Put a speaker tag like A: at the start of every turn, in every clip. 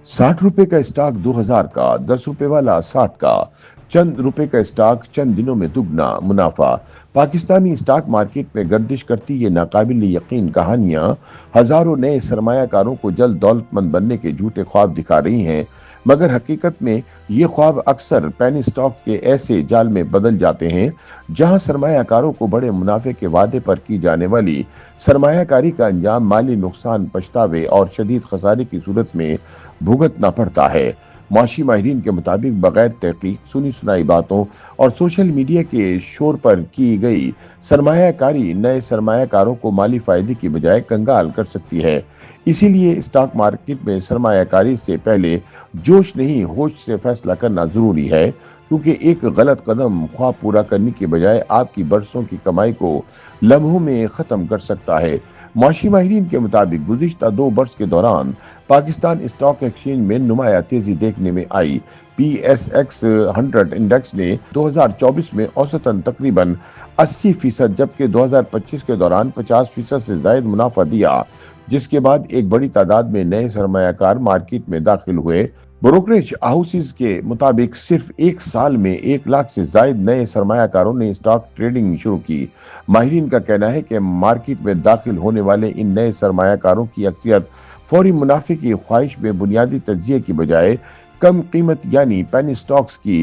A: ₹60 का स्टॉक 2000 का, ₹10 वाला 60 का, चंद रुपए का स्टॉक चंद दिनों में दुगना मुनाफा। पाकिस्तानी स्टॉक मार्केट में गर्दिश करती ये नाकाबिल यकीन कहानियां हजारों नए सरमायाकारों को जल्द दौलतमंद बनने के झूठे ख्वाब दिखा रही हैं, मगर हकीकत में ये ख्वाब अक्सर पेनी स्टॉक के ऐसे जाल में बदल जाते हैं जहां सरमायाकारों को बड़े मुनाफे के वादे पर की जाने वाली सरमायाकारी का अंजाम माली नुकसान, पछतावे और शदीद खसारे की सूरत में भुगतना पड़ता है। माशी माहिरीन के मुताबिक बगैर तहकीक, सुनी सुनाई बातों और सोशल मीडिया के शोर पर की गई सरमायाकारी नए सरमायाकारों को माली फायदे की बजाय कंगाल कर सकती है। इसीलिए स्टॉक मार्केट में सरमायाकारी से पहले जोश नहीं होश से फैसला करना जरूरी है, क्योंकि एक गलत कदम ख्वाब पूरा करने की बजाय आपकी बरसों की कमाई को लम्हों में खत्म कर सकता है। माशी माहिरीन के मुताबिक गुज़िश्ता 2 बरस के दौरान पाकिस्तान स्टॉक एक्सचेंज में नुमाया तेजी देखने में आई। PSX 100 इंडेक्स ने 2024 में औसतन तकरीबन 80%, जबकि 2025 के दौरान 50% से ज्यादा मुनाफा दिया, जिसके बाद एक बड़ी तादाद में नए सरमायाकार मार्केट में दाखिल हुए। ब्रोकरेज हाउसेज के मुताबिक सिर्फ एक साल में 1 लाख से ज्यादा नए सरमायाकारों ने स्टॉक ट्रेडिंग शुरू की। माहिरीन का कहना है कि मार्केट में दाखिल होने वाले इन नए सरमायाकारों की अक्सरियत फौरी मुनाफे की ख्वाहिश में बुनियादी तज्जिए की बजाय कम कीमत यानी पेनी स्टॉक्स की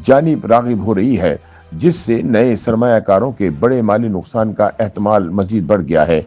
A: जानिब रागिब हो रही है, जिससे नए सरमायाकारों के बड़े माली नुकसान का एहतमाल मजीद बढ़ गया है।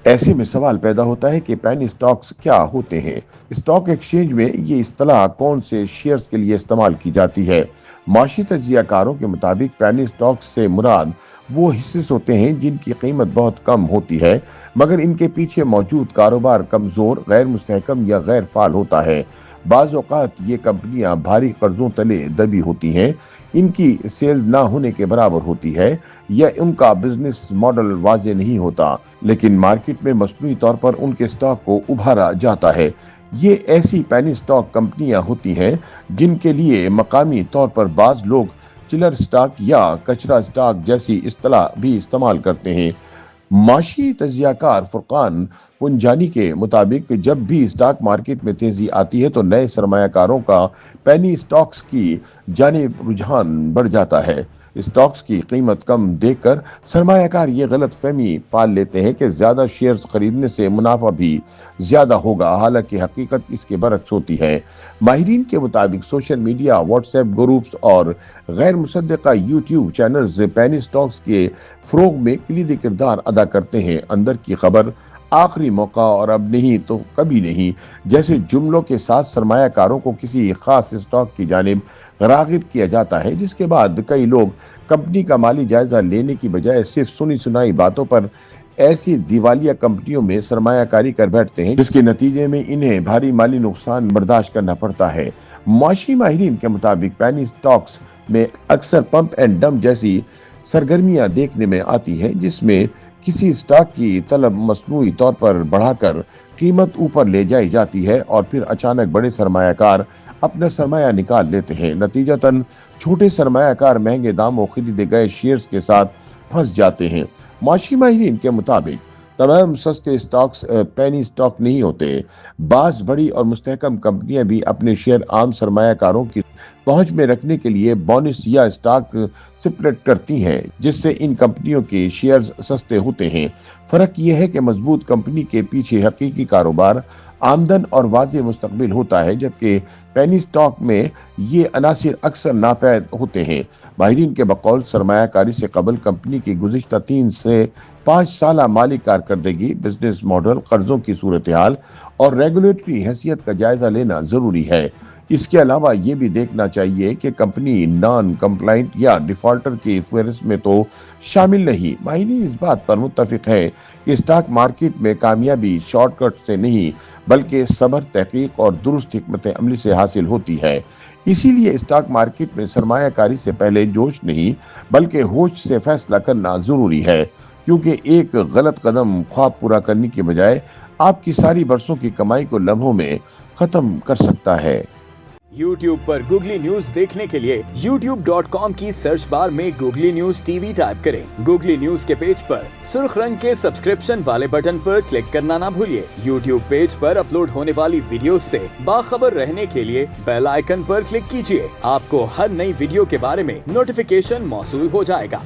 A: ऐसे में सवाल पैदा होता है कि पेनी स्टॉक्स क्या होते हैं। स्टॉक एक्सचेंज में ये इस्तेलाह कौन से शेयर्स के लिए इस्तेमाल की जाती है। माशी तज्जियाकारों के मुताबिक पेनी स्टॉक्स से मुराद वो हिस्से होते हैं जिनकी कीमत बहुत कम होती है, मगर इनके पीछे मौजूद कारोबार कमजोर, गैर मुस्तहकम या गैर फाल होता है। बाज़ औक़ात ये कंपनियां भारी कर्जों तले दबी होती हैं, इनकी सेल ना होने के बराबर होती है या उनका बिजनेस मॉडल वाज़ेह नहीं होता, लेकिन मार्केट में मसनूई तौर पर उनके स्टॉक को उभारा जाता है। ये ऐसी पेनी स्टॉक कंपनियां होती हैं जिनके लिए मकामी तौर पर बाज़ लोग चिलर स्टॉक या कचरा स्टॉक जैसी इस्तेलाह भी इस्तेमाल करते हैं। माशी तज्जियाकार फुरकान पुंजानी के मुताबिक जब भी स्टॉक मार्केट में तेजी आती है तो नए सरमायाकारों का पेनी स्टॉक्स की जानिब रुझान बढ़ जाता है। स्टॉक्स की कीमत कम देखकर सरमायाकार ये गलत फहमी पाल लेते हैं कि ज्यादा शेयर्स खरीदने से मुनाफा भी ज्यादा होगा, हालांकि हकीकत इसके बरक्स होती है। माहिरीन के मुताबिक सोशल मीडिया, व्हाट्सएप ग्रुप्स और गैर मुसद्दका यूट्यूब चैनल्स पेनी स्टॉक्स के फरोग में कलीदी किरदार अदा करते हैं। अंदर की खबर, आखिरी मौका और अब नहीं तो कभी नहीं जैसे जुमलों के साथ सरमायाकारों को किसी खास स्टॉक की जानिब रागिब किया जाता है, जिसके बाद कई लोग कंपनी का माली जायजा लेने की बजाय सिर्फ सुनी सुनाई बातों पर ऐसी दिवालिया कंपनियों में सरमायाकारी कर बैठते हैं, जिसके नतीजे में इन्हें भारी माली नुकसान बर्दाश्त करना पड़ता है। माशी माहिरीन के मुताबिक पेनी स्टॉक्स में अक्सर पंप एंड डंप जैसी सरगर्मियां देखने में आती हैं, जिसमें किसी स्टॉक की तलब मसनूई तौर पर बढ़ाकर कीमत ऊपर ले जाई जाती है और फिर अचानक बड़े सरमायाकार अपना सरमाया निकाल लेते हैं। नतीजतन छोटे सरमायाकार महंगे दामों खरीदे गए शेयर्स के साथ फंस जाते हैं। माशी माहिरीन के मुताबिक तमाम सस्ते स्टॉक्स पेनी स्टॉक नहीं होते। बाज़ बड़ी और मुस्तहकम कंपनियां भी अपने शेयर आम सरमायाकारों की पहुंच में रखने के लिए बोनस या स्टॉक स्प्लिट करती हैं, जिससे इन कंपनियों के शेयर्स सस्ते होते हैं। फर्क यह है कि मजबूत कंपनी के पीछे हकीकी कारोबार, आमदन और वाज़ेह मुस्तकबिल होता है, जबकि पेनी स्टॉक में ये अनासिर अक्सर नापैद होते हैं। माहिरीन के बकौल सरमायाकारी से कबल कंपनी की गुज़िश्ता 3 से 5 साल माली कारकर्दगी, बिजनेस मॉडल, कर्जों की सूरत हाल और रेगुलेटरी हैसियत का जायजा लेना जरूरी है। इसके अलावा ये भी देखना चाहिए कि कंपनी नॉन कंप्लाइंट या डिफॉल्टर की फहरिस्त में तो शामिल नहीं। माहिरीन इस बात पर मुत्तफिक है कि स्टॉक मार्केट में कामयाबी शॉर्टकट से नहीं बल्कि सब्र, तहकीक और दुरुस्त हिकमत अमली से हासिल होती है। इसीलिए स्टॉक मार्केट में सरमायाकारी से पहले जोश नहीं बल्कि होश से फैसला करना जरूरी है, क्योंकि एक गलत कदम ख्वाब पूरा करने की बजाय आपकी सारी बरसों की कमाई को लम्हों में खत्म कर सकता है।
B: YouTube पर गूगली न्यूज देखने के लिए youtube.com की सर्च बार में गूगली न्यूज टीवी टाइप करें। गूगली न्यूज के पेज पर सुर्ख रंग के सब्सक्रिप्शन वाले बटन पर क्लिक करना ना भूलिए। YouTube पेज पर अपलोड होने वाली वीडियोस से बाखबर रहने के लिए बेल आइकन पर क्लिक कीजिए। आपको हर नई वीडियो के बारे में नोटिफिकेशन मौसूल हो जाएगा।